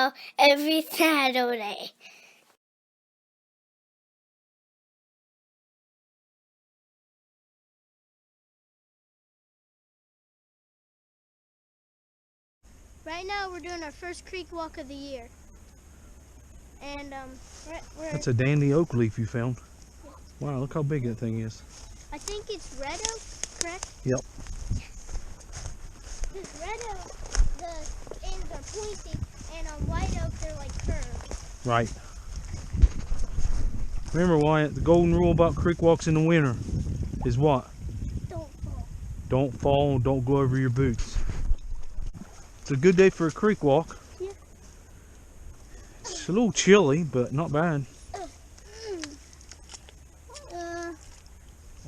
video every Saturday. Right now we're doing our first creek walk of the year. And that's a dandy oak leaf you found. Yeah. Wow, look how big that thing is. I think it's red oak, correct? Yep. Yes. This red oak, the ends are pointy, and on white oak they're like curved. Right. Remember, Wyatt, the golden rule about creek walks in the winter is what? Don't fall. Don't fall, don't go over your boots. It's a good day for a creek walk. Yeah. It's a little chilly, but not bad.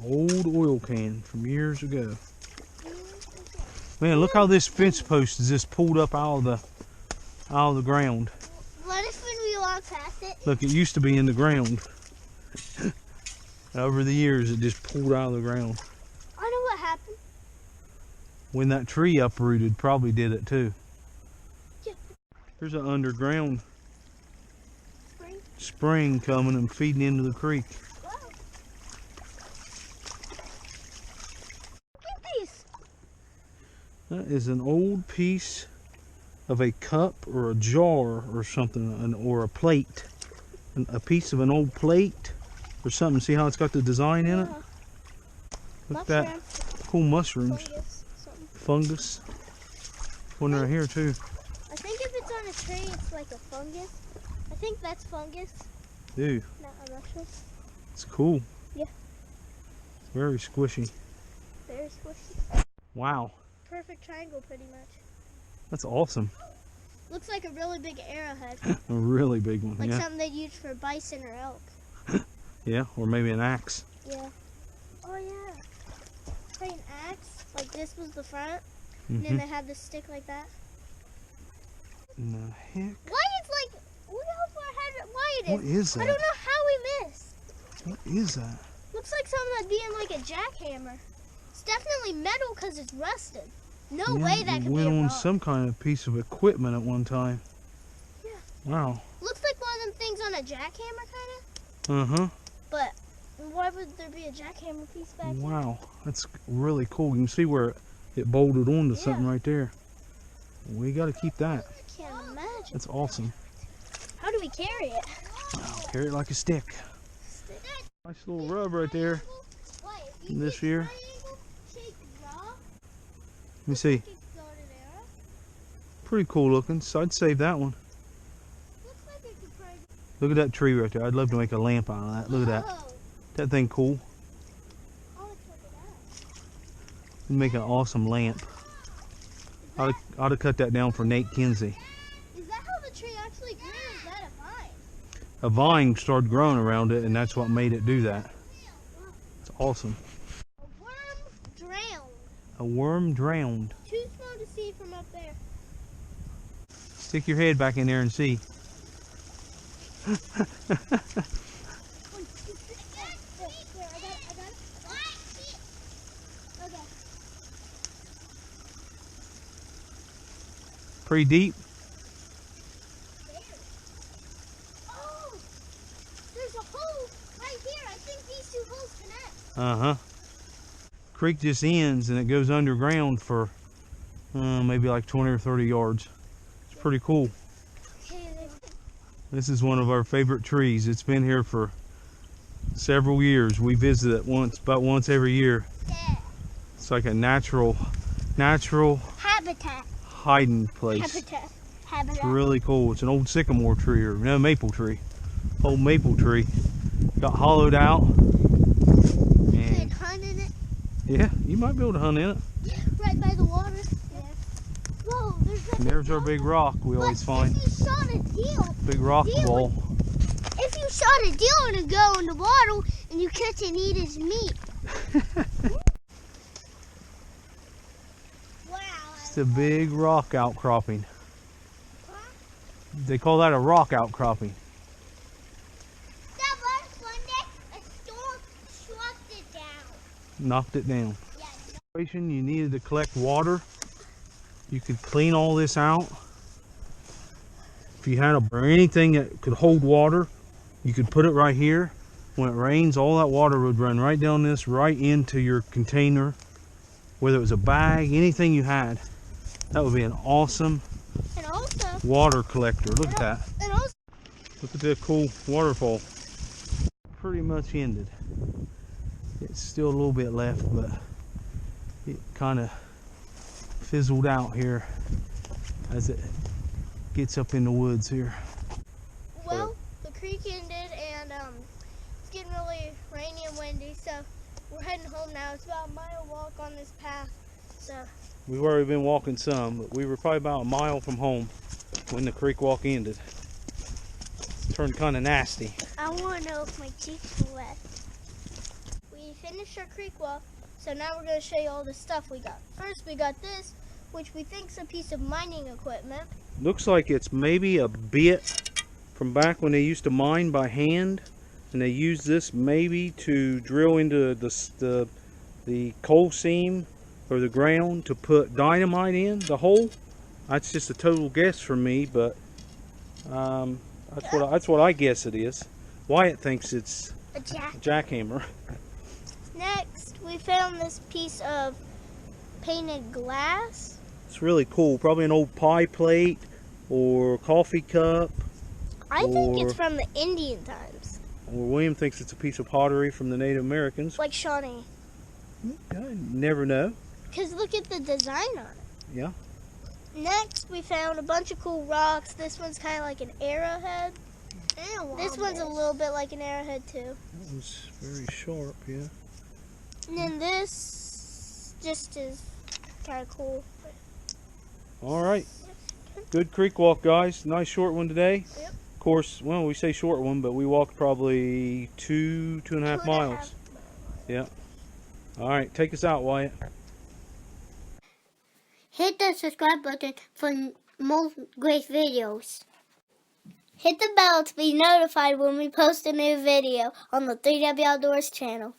Old oil can from years ago. Man, look how this fence post is just pulled up out of the ground. What if when we walk past it? Look, it used to be in the ground. Over the years, it just pulled out of the ground. I know what happened. When that tree uprooted, probably did it too. Yeah. There's an underground spring coming and feeding into the creek. Wow. Look at these. That is an old piece of a cup or a jar or something, or a plate. A piece of an old plate or something. See how it's got the design in it? Look at that. Cool mushrooms. Fungus. One right here too. I think if it's on a tree, it's like a fungus. I think that's fungus. Dude. Not a mushroom. It's cool. Yeah. It's very squishy. Very squishy. Wow. Perfect triangle, pretty much. That's awesome. Looks like a really big arrowhead. A really big one. Like yeah. something they'd use for bison or elk. Yeah, or maybe an axe. Yeah. Oh yeah. Like an axe. Like this was the front. And then they had the stick like that. In the heck? Why it's like, look how far ahead Wyatt is. What is that? I don't know how we missed. What is that? Looks like something that'd be in like a jackhammer. It's definitely metal because it's rusted. No way that could be a went on rock. some kind of piece of equipment at one time. Yeah. Wow. Looks like one of them things on a jackhammer kind of. Uh-huh. But why would there be a jackhammer piece back there? Wow. That's really cool. You can see where it bolted onto something right there. We got to keep that. I can't imagine. That's awesome. How do we carry it? Wow. Carry it like a stick. Nice little rub right there. This here. Let me see. Pretty cool looking, so I'd save that one. Look at that tree right there. I'd love to make a lamp out of that. Look at that. That thing cool. You'd make an awesome lamp. I'd have cut that down for Nate Kinsey. Is that how the tree actually grew, or is that a vine? A vine started growing around it, and that's what made it do that. It's awesome. A worm drowned. A worm drowned. Too small to see from up there. Stick your head back in there and see. Pretty deep. There. Oh, there's a hole right here. I think these two holes connect. Uh-huh. Creek just ends and it goes underground for maybe like 20 or 30 yards. It's pretty cool. This is one of our favorite trees. It's been here for several years. We visit it about once every year. Yeah. It's like a natural Habitat. hiding place. Habitat. It's really cool. It's an old sycamore tree, or no, maple tree. Old maple tree. Got hollowed out. And hunt in it. Yeah, you might be able to hunt in it. Yeah, right by the water. Yeah. Whoa, There's our big rock we always find. If you shot a deer, Big rock wall. If you shot a deer and go in the water and you catch it and eat its meat. Wow. It's a big rock outcropping. They call that a rock outcropping. That was one day a storm struck it down. Knocked it down. Yeah. You needed to collect water. You could clean all this out. if you had or anything that could hold water, you could put it right here. When it rains, all that water would run right down this, right into your container. Whether it was a bag, anything you had. That would be an awesome water collector. Look at that. And also, Look at that cool waterfall. Pretty much ended. It's still a little bit left, but it kind of fizzled out here as it gets up in the woods here. well, the creek ended and it's getting really rainy and windy, so we're heading home now. It's about a mile walk on this path. So We've already been walking some, but we were probably about a mile from home when the creek walk ended. It turned kind of nasty. I want to know if my cheeks are wet. We finished our creek walk, so now we're going to show you all the stuff we got. First, we got this, which we think is a piece of mining equipment. Looks like it's maybe a bit from back when they used to mine by hand, and they used this maybe to drill into the coal seam or the ground to put dynamite in the hole. That's just a total guess from me, but that's what I guess it is. Wyatt thinks it's A a jackhammer. Next, we found this piece of painted glass. It's really cool. Probably an old pie plate or coffee cup. I think it's from the Indian times. Or William thinks it's a piece of pottery from the Native Americans. Like Shawnee. I never know. Because look at the design on it. Yeah. Next, we found a bunch of cool rocks. This one's kind of like an arrowhead. This one's a little bit like an arrowhead too. That was very sharp, yeah. And then this just is kind of cool. All right. Good creek walk, guys. Nice short one today. Yep. Of course, well, we say short one, but we walked probably two and a half miles. Yeah. All right, take us out, Wyatt. Hit the subscribe button for more great videos. Hit the bell to be notified when we post a new video on the 3W Outdoors channel.